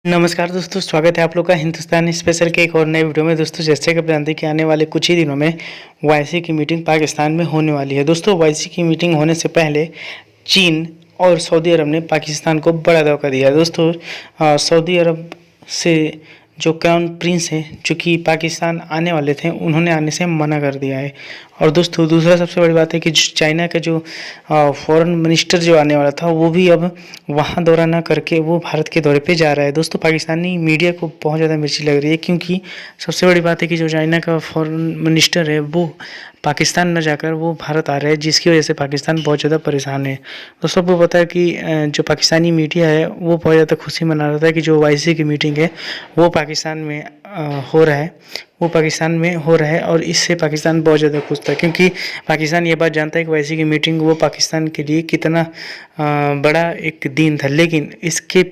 नमस्कार दोस्तों, स्वागत है आप लोग का हिंदुस्तान स्पेशल के एक और नए वीडियो में। दोस्तों, जैसे कि आप जानते हैं कि आने वाले कुछ ही दिनों में ओआईसी की मीटिंग पाकिस्तान में होने वाली है। दोस्तों, ओआईसी की मीटिंग होने से पहले चीन और सऊदी अरब ने पाकिस्तान को बड़ा धोखा दिया है। दोस्तों, सऊदी अरब से जो क्राउन प्रिंस हैं, जो कि पाकिस्तान आने वाले थे, उन्होंने आने से मना कर दिया है। और दोस्तों, दूसरा सबसे बड़ी बात है कि चाइना का जो फॉरेन मिनिस्टर जो आने वाला था, वो भी अब वहाँ दौरा ना करके वो भारत के दौरे पे जा रहा है। दोस्तों, पाकिस्तानी मीडिया को बहुत ज़्यादा मिर्ची लग रही है, क्योंकि सबसे बड़ी बात है कि जो चाइना का फॉरेन मिनिस्टर है, वो पाकिस्तान न जाकर वो भारत आ रहा है, जिसकी वजह से पाकिस्तान बहुत ज़्यादा परेशान है। दोस्तों, आपको पता है कि जो पाकिस्तानी मीडिया है, वो बहुत ज़्यादा खुशी मना रहा था कि जो ओआईसी की मीटिंग है, वो पाकिस्तान में हो रहा है और इससे पाकिस्तान बहुत ज़्यादा खुश था, क्योंकि पाकिस्तान ये बात जानता है कि ओआईसी की मीटिंग वो पाकिस्तान के लिए कितना बड़ा एक दिन था। लेकिन इसके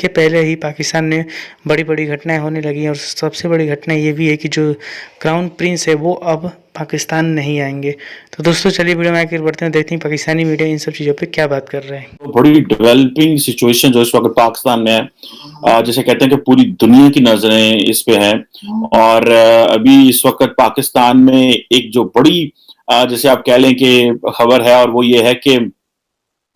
पहले ही पाकिस्तान में बड़ी बड़ी घटनाएं होने लगी, और सबसे बड़ी घटना ये भी है कि जो क्राउन प्रिंस है, वो अब पाकिस्तान नहीं आएंगे। तो दोस्तों, चलिए वीडियो में आगे बढ़ते हैं, देखते हैं पाकिस्तानी मीडिया इन सब चीज़ों पे क्या बात कर रहे हैं। तो बड़ी डेवलपिंग सिचुएशन जो इस वक्त पाकिस्तान में है, जैसे कहते हैं कि पूरी दुनिया की नजरें इस पे हैं। और अभी इस वक्त पाकिस्तान में एक जो बड़ी जैसे आप कह लें कि खबर है, और वो ये है कि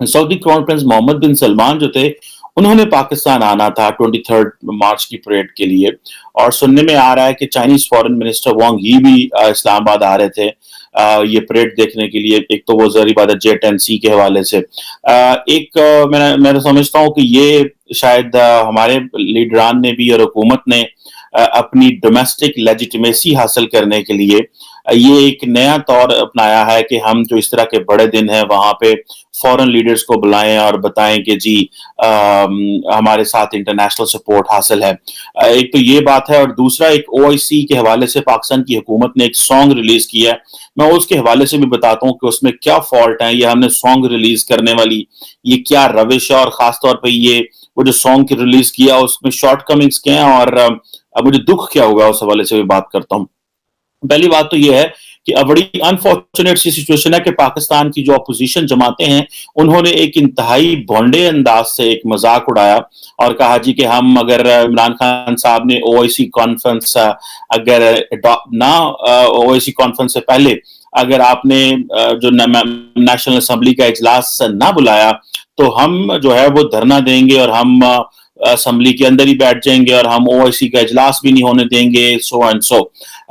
सऊदी क्राउन प्रिंस मोहम्मद बिन सलमान जो थे, उन्होंने पाकिस्तान आना था 23 मार्च की परेड के लिए। और सुनने में आ रहा है कि चाइनीज फॉरेन मिनिस्टर वांग यी भी इस्लामाबाद आ रहे थे ये परेड देखने के लिए। एक तो वो ज़ाहिर बात है J-10C के हवाले से मैं समझता हूँ कि ये शायद हमारे लीडरान ने भी और हुकूमत ने अपनी डोमेस्टिक लेजिटिमेसी हासिल करने के लिए ये एक नया तौर अपनाया है कि हम जो इस तरह के बड़े दिन हैं वहां पे फॉरेन लीडर्स को बुलाएं और बताएं कि जी हमारे साथ इंटरनेशनल सपोर्ट हासिल है। एक तो ये बात है, और दूसरा एक ओआईसी के हवाले से पाकिस्तान की हुकूमत ने एक सॉन्ग रिलीज किया है। मैं उसके हवाले से भी बताता हूँ कि उसमें क्या फॉल्ट है, ये हमने सॉन्ग रिलीज करने वाली ये क्या रविश है, और खासतौर पर ये वो जो सॉन्ग की रिलीज किया उसमें शॉर्ट कमिंग्स क्या हैं, और अब मुझे दुख क्या हुआ उस हवाले से भी बात करता हूँ। पहली बात तो ये है कि अब बड़ी अनफॉर्चुनेट सी सिचुएशन है कि पाकिस्तान की जो अपोजिशन जमातें हैं, उन्होंने एक इंतहाई भोंडे अंदाज से एक मजाक उड़ाया और कहा जी कि हम अगर इमरान खान साहब ने ओआईसी कॉन्फ्रेंस अगर ना ओआईसी कॉन्फ्रेंस से पहले अगर आपने जो नेशनल असेंबली का इजलास ना बुलाया, तो हम जो है वो धरना देंगे और हम असेंबली के अंदर ही बैठ जाएंगे और हम ओआईसी का इजलास भी नहीं होने देंगे, सो एंड सो।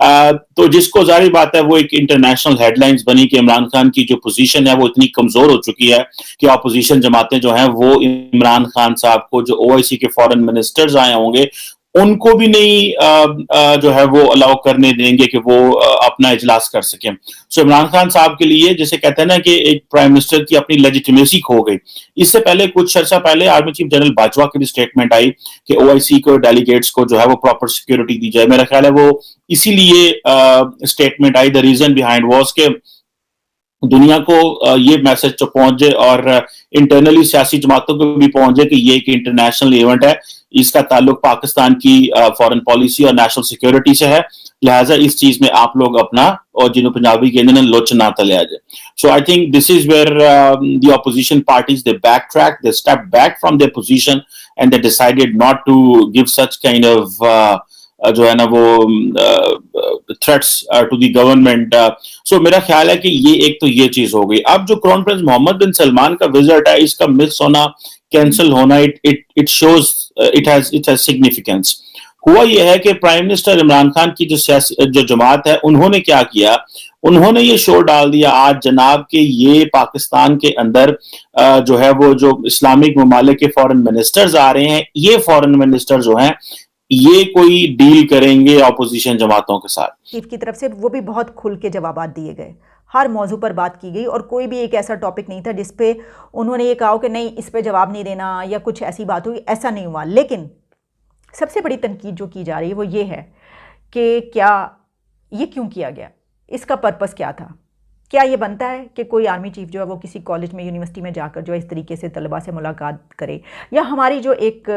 तो जिसको जाहिर बात है वो एक इंटरनेशनल हेडलाइंस बनी कि इमरान खान की जो पोजीशन है वो इतनी कमजोर हो चुकी है कि अपोजिशन जमातें जो हैं वो इमरान खान साहब को जो ओआईसी के फॉरेन मिनिस्टर्स आए होंगे उनको भी नहीं जो है वो अलाउ करने देंगे कि वो अपना इजलास कर सकें। सो इमरान खान साहब के लिए जैसे कहते हैं ना कि एक प्राइम मिनिस्टर की अपनी लेजिटिमेसी खो गई। इससे पहले कुछ अर्सा पहले आर्मी चीफ जनरल बाजवा की भी स्टेटमेंट आई कि ओआईसी को डेलीगेट्स को जो है वो प्रॉपर सिक्योरिटी दी जाए। मेरा ख्याल है वो इसीलिए स्टेटमेंट आई। द रीजन बिहाइंड वाज के दुनिया को ये मैसेज तो पहुंच जाए और इंटरनली सियासी जमातों को भी पहुंच जाए कि ये एक इंटरनेशनल इवेंट है, इसका ताल्लुक पाकिस्तान की फॉरेन पॉलिसी और नेशनल सिक्योरिटी से है, लिहाजा इस चीज में आप लोग अपना और जिन्हों पंजाबी कहते हैं लोच ना तले आ जाए। So I think this is where the opposition parties they back track, they step back from their position and they decided not to give such kind of जो है ना वो threats to the government. So मेरा ख्याल है कि ये एक तो ये चीज हो गई। अब जो क्राउन प्रिंस मोहम्मद बिन सलमान का विजिट है, इसका मिस होना, कैंसिल होना, it shows it has significance. हुआ यह है कि प्राइम मिनिस्टर इमरान खान की जो जमात है उन्होंने क्या किया, उन्होंने ये शो डाल दिया आज जनाब के ये पाकिस्तान के अंदर जो है वो जो इस्लामिक ममालिक के फॉरेन मिनिस्टर्स आ रहे हैं, ये फॉरेन मिनिस्टर जो हैं ये कोई डील करेंगे अपोजिशन जमातों के साथ। चीफ की तरफ से वो भी बहुत खुल के जवाब दिए गए, हर मौजू पर बात की गई और कोई भी एक ऐसा टॉपिक नहीं था जिस पे उन्होंने ये कहा कि नहीं इस पे जवाब नहीं देना या कुछ ऐसी बात हुई, ऐसा नहीं हुआ। लेकिन सबसे बड़ी तनकीद जो की जा रही है वो ये है कि क्या ये क्यों किया गया, इसका पर्पस क्या था। क्या ये बनता है कि कोई आर्मी चीफ जो है वो किसी कॉलेज में यूनिवर्सिटी में जाकर जो है इस तरीके से तलबा से मुलाकात करे, या हमारी जो एक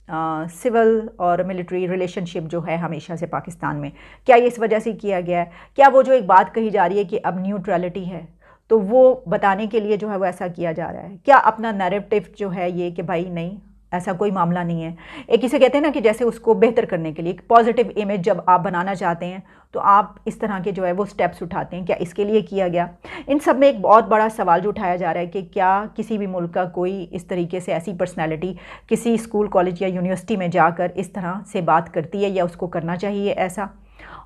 सिविल और मिलिट्री रिलेशनशिप जो है हमेशा से पाकिस्तान में, क्या ये इस वजह से किया गया है? क्या वो जो एक बात कही जा रही है कि अब न्यूट्रलिटी है, तो वो बताने के लिए जो है वो ऐसा किया जा रहा है? क्या अपना नैरेटिव जो है ये कि भाई नहीं ایسا کوئی معاملہ نہیں ہے. ایک اسے کہتے ہیں نا کہ جیسے اس کو بہتر کرنے کے لیے ایک پازیٹیو امیج جب آپ بنانا چاہتے ہیں تو آپ اس طرح کے جو ہے وہ سٹیپس اٹھاتے ہیں. کیا اس کے لیے کیا گیا؟ ان سب میں ایک بہت بڑا سوال جو اٹھایا جا رہا ہے کہ کیا کسی بھی ملک کا کوئی اس طریقے سے ایسی پرسنالٹی کسی اسکول کالج یا یونیورسٹی میں جا کر اس طرح سے بات کرتی ہے یا اس کو کرنا چاہیے ایسا،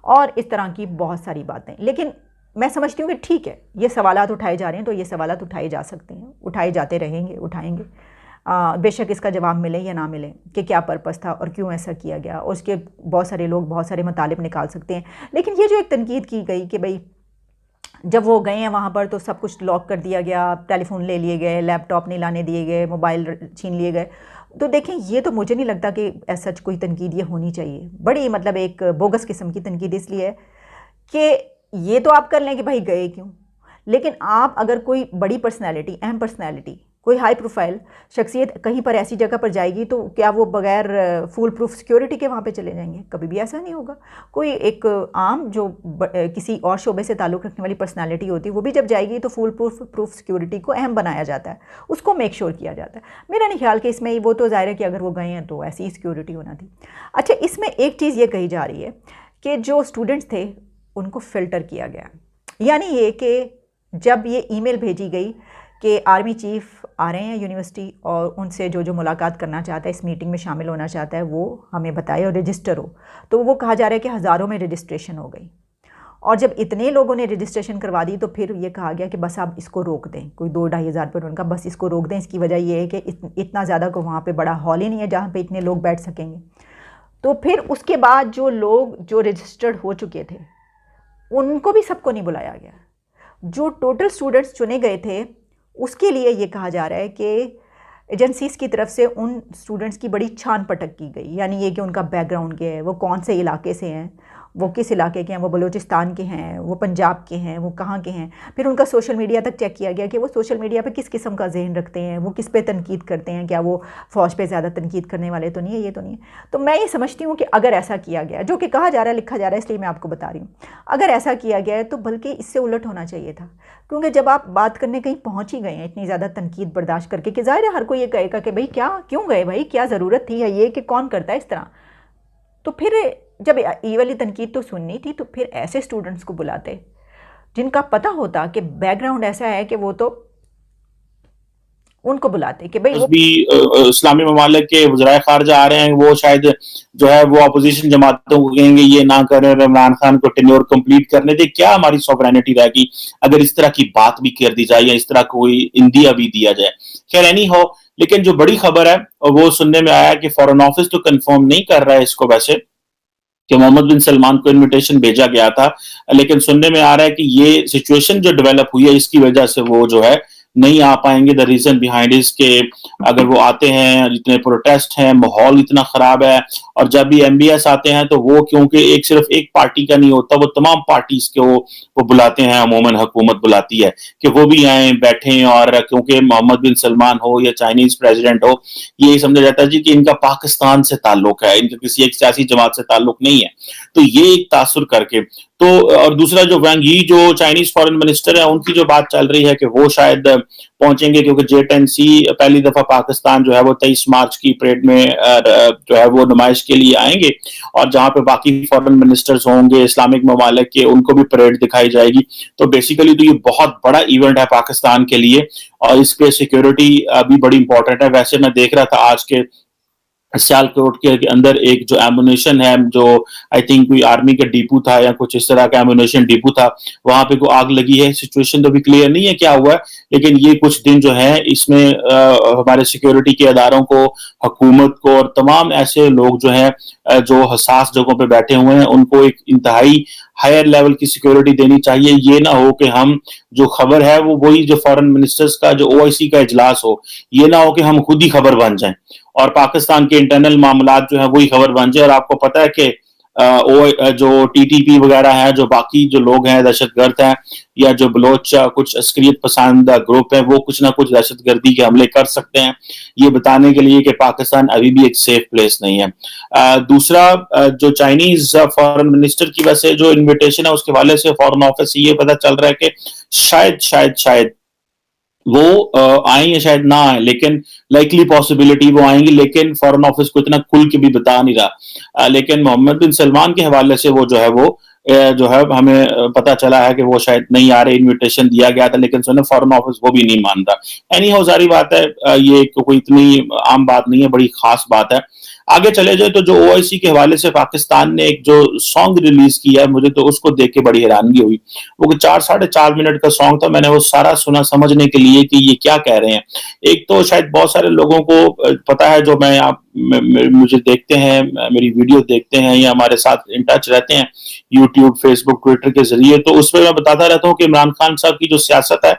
اور اس طرح کی بہت ساری باتیں. لیکن میں سمجھتی ہوں کہ ٹھیک ہے، یہ سوالات اٹھائے جا رہے ہیں تو یہ سوالات اٹھائے جا سکتے ہیں، اٹھائے جاتے رہیں گے، اٹھائیں گے. بے شک اس کا جواب ملے یا نہ ملے کہ کیا پرپس تھا اور کیوں ایسا کیا گیا، اور اس کے بہت سارے لوگ بہت سارے مطالب نکال سکتے ہیں. لیکن یہ جو ایک تنقید کی گئی کہ بھئی جب وہ گئے ہیں وہاں پر تو سب کچھ لاک کر دیا گیا، ٹیلی فون لے لیے گئے، لیپ ٹاپ نہیں لانے دیے گئے، موبائل چھین لیے گئے، تو دیکھیں یہ تو مجھے نہیں لگتا کہ ایسا کوئی تنقید یہ ہونی چاہیے. بڑی مطلب ایک بوگس قسم کی تنقید اس لیے ہے کہ یہ تو آپ کر لیں کہ بھائی گئے کیوں، لیکن آپ اگر کوئی بڑی پرسنالٹی، اہم پرسنالٹی، کوئی ہائی پروفائل شخصیت کہیں پر ایسی جگہ پر جائے گی تو کیا وہ بغیر فول پروف سیکیورٹی کے وہاں پہ چلے جائیں گے؟ کبھی بھی ایسا نہیں ہوگا. کوئی ایک عام جو کسی اور شعبے سے تعلق رکھنے والی پرسنالٹی ہوتی ہے وہ بھی جب جائے گی تو فول پروف سیکیورٹی کو اہم بنایا جاتا ہے، اس کو میک شور کیا جاتا ہے. میرا نہیں خیال کہ اس میں وہ تو ظاہر ہے کہ اگر وہ گئے ہیں تو ایسی ہی سیکیورٹی ہونا تھی. اچھا، اس میں ایک چیز یہ کہی جا رہی ہے کہ جو اسٹوڈنٹس تھے ان کو فلٹر کیا گیا، یعنی یہ کہ جب یہ ای میل بھیجی گئی کہ آرمی چیف آ رہے ہیں یونیورسٹی اور ان سے جو ملاقات کرنا چاہتا ہے، اس میٹنگ میں شامل ہونا چاہتا ہے، وہ ہمیں بتائے اور رجسٹر ہو، تو وہ کہا جا رہا ہے کہ ہزاروں میں رجسٹریشن ہو گئی. اور جب اتنے لوگوں نے رجسٹریشن کروا دی تو پھر یہ کہا گیا کہ بس آپ اس کو روک دیں، کوئی 2-2.5 ہزار پر ان کا، بس اس کو روک دیں. اس کی وجہ یہ ہے کہ اتنا زیادہ کو وہاں پہ بڑا ہال ہی نہیں ہے جہاں پہ اتنے لوگ بیٹھ سکیں گے. تو پھر اس کے بعد جو لوگ جو رجسٹرڈ ہو چکے تھے ان کو بھی سب کو نہیں بلایا گیا. جو ٹوٹل اسٹوڈنٹس چنے گئے تھے اس کے لیے یہ کہا جا رہا ہے کہ ایجنسیز کی طرف سے ان اسٹوڈنٹس کی بڑی چھان پٹک کی گئی، یعنی یہ کہ ان کا بیک گراؤنڈ کیا ہے، وہ کون سے علاقے سے ہیں، وہ کس علاقے کے ہیں، وہ بلوچستان کے ہیں، وہ پنجاب کے ہیں، وہ کہاں کے ہیں. پھر ان کا سوشل میڈیا تک چیک کیا گیا کہ وہ سوشل میڈیا پہ کس قسم کا ذہن رکھتے ہیں، وہ کس پہ تنقید کرتے ہیں، کیا وہ فوج پہ زیادہ تنقید کرنے والے تو نہیں ہے، یہ تو نہیں ہے. تو میں یہ سمجھتی ہوں کہ اگر ایسا کیا گیا، جو کہ کہا جا رہا ہے، لکھا جا رہا ہے، اس لیے میں آپ کو بتا رہی ہوں، اگر ایسا کیا گیا ہے تو بلکہ اس سے الٹ ہونا چاہیے تھا. کیونکہ جب آپ بات کرنے کہیں پہنچ ہی گئے ہیں اتنی زیادہ تنقید برداشت کر کے، کہ ظاہر ہے ہر کوئی یہ کہے گا کہ بھائی کیوں گئے، بھائی کیا ضرورت تھی، یا یہ کہ کون کرتا ہے اس طرح. تو پھر جب یہ والی تنقید تو سننی تھی تو پھر ایسے اسٹوڈنٹس کو بلاتے جن کا پتہ ہوتا کہ بیک گراؤنڈ ایسا ہے کہ وہ تو ان کو بلاتے کہ بھائی بھی اسلامی ممالک کے وزرائے خارجہ آ رہے ہیں، وہ شاید جو ہے وہ اپوزیشن جماعتوں کو کہیں گے یہ نہ کریں، عمران خان کو ٹینیور کمپلیٹ کرنے دے. کیا ہماری سوورینٹی رہے گی اگر اس طرح کی بات بھی کر دی جائے یا اس طرح کوئی اندیا بھی دیا جائے؟ خیر اینی ہو، لیکن جو بڑی خبر ہے وہ سننے میں آیا کہ فارن آفس تو کنفرم نہیں کر رہا ہے اس کو ویسے کہ محمد بن سلمان کو انویٹیشن بھیجا گیا تھا، لیکن سننے میں آ رہا ہے کہ یہ سچویشن جو ڈیولپ ہوئی ہے اس کی وجہ سے وہ جو ہے نہیں آ پائیں گے. دا ریزن بیہائنڈ اس کہ اگر وہ آتے ہیں، جتنے پروٹیسٹ ہیں، ماحول اتنا خراب ہے، اور جب بھی ایم بی ایس آتے ہیں تو وہ کیونکہ صرف ایک پارٹی کا نہیں ہوتا، وہ تمام پارٹیز کے وہ بلاتے ہیں، عموماً حکومت بلاتی ہے کہ وہ بھی آئیں بیٹھیں. اور کیونکہ محمد بن سلمان ہو یا چائنیز پریزیڈنٹ ہو، یہ سمجھا جاتا ہے جی کہ ان کا پاکستان سے تعلق ہے، ان کا کسی ایک سیاسی جماعت سے تعلق نہیں ہے. تو یہ ایک تاثر کر کے تو، اور دوسرا جو وینگ یی جو چائنیز فارن منسٹر ہیں، ان کی جو بات چل رہی ہے کہ وہ شاید پہنچیں گے، کیونکہ J10C پہلی دفعہ پاکستان جو ہے وہ 23 مارچ کی پریڈ میں جو ہے وہ نمائش کے لیے آئیں گے، اور جہاں پہ باقی فارن منسٹرز ہوں گے اسلامک ممالک کے، ان کو بھی پریڈ دکھائی جائے گی. تو بیسیکلی تو یہ بہت بڑا ایونٹ ہے پاکستان کے لیے، اور اس پہ سیکیورٹی بھی بڑی امپورٹنٹ ہے. ویسے میں دیکھ رہا تھا آج کے سیالکوٹ کے اندر ایک جو ایمونیشن ہے، جو آئی تھنک کوئی آرمی کا ڈیپو تھا یا کچھ اس طرح کا ایمونیشن ڈیپو تھا، وہاں پہ کوئی آگ لگی ہے. سچویشن تو بھی کلیئر نہیں ہے کیا ہوا ہے، لیکن یہ کچھ دن جو ہے اس میں ہمارے سیکیورٹی کے اداروں کو، حکومت کو، اور تمام ایسے لوگ جو ہیں جو حساس جگہوں پہ بیٹھے ہوئے ہیں، ان کو ایک انتہائی ہائر لیول کی سیکیورٹی دینی چاہیے. یہ نہ ہو کہ ہم جو خبر ہے وہ وہی جو فارن منسٹرز کا جو OIC کا اجلاس ہو، یہ نہ ہو کہ ہم خود ہی خبر بن جائیں اور پاکستان کے انٹرنل معاملات جو ہیں وہی خبر بن جائے. اور آپ کو پتہ ہے کہ جو TTP وغیرہ ہیں، جو باقی جو لوگ ہیں دہشت گرد ہیں، یا جو بلوچ کچھ عسکریت پسند گروپ ہیں، وہ کچھ نہ کچھ دہشت گردی کے حملے کر سکتے ہیں، یہ بتانے کے لیے کہ پاکستان ابھی بھی ایک سیف پلیس نہیں ہے. دوسرا جو چائنیز فارن منسٹر کی وجہ سے جو انویٹیشن ہے، اس کے حوالے سے فارن آفس سے یہ پتہ چل رہا ہے کہ شاید वो आए या शायद ना आए, लेकिन लाइकली पॉसिबिलिटी वो आएंगी, लेकिन फॉरेन ऑफिस को इतना खुल के भी बता नहीं रहा। लेकिन मोहम्मद बिन सलमान के हवाले से वो जो है हमें पता चला है कि वो शायद नहीं आ रहे, इनविटेशन दिया गया था लेकिन सुने फॉरेन ऑफिस वो भी नहीं मान रहा। एनी हाउ सारी बात है, ये कोई इतनी आम बात नहीं है, बड़ी खास बात है। आगे चले जाए तो जो ओआईसी के हवाले से पाकिस्तान ने एक जो सॉन्ग रिलीज किया है, मुझे तो उसको देख के बड़ी हैरानगी हुई। वो 4-4.5 मिनट का सॉन्ग था, मैंने वो सारा सुना समझने के लिए कि ये क्या कह रहे हैं। एक तो शायद बहुत सारे लोगों को पता है, जो मुझे देखते हैं, मेरी वीडियो देखते हैं या हमारे साथ इन टच रहते हैं यूट्यूब, फेसबुक, ट्विटर के जरिए, तो उसमें मैं बताता रहता हूँ कि इमरान खान साहब की जो सियासत है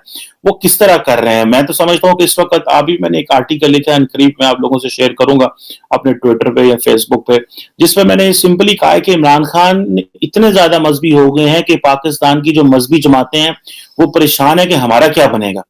वो किस तरह कर रहे हैं। मैं तो समझता हूँ कि इस वक्त अभी मैंने एक आर्टिकल लिखा है, करीब मैं आप लोगों से शेयर करूंगा अपने ट्विटर पे या फेसबुक पे, जिसमें मैंने सिंपली कहा है कि इमरान खान इतने ज्यादा मजहबी हो गए हैं कि पाकिस्तान की जो मजहबी जमातें हैं वो परेशान है कि हमारा क्या बनेगा।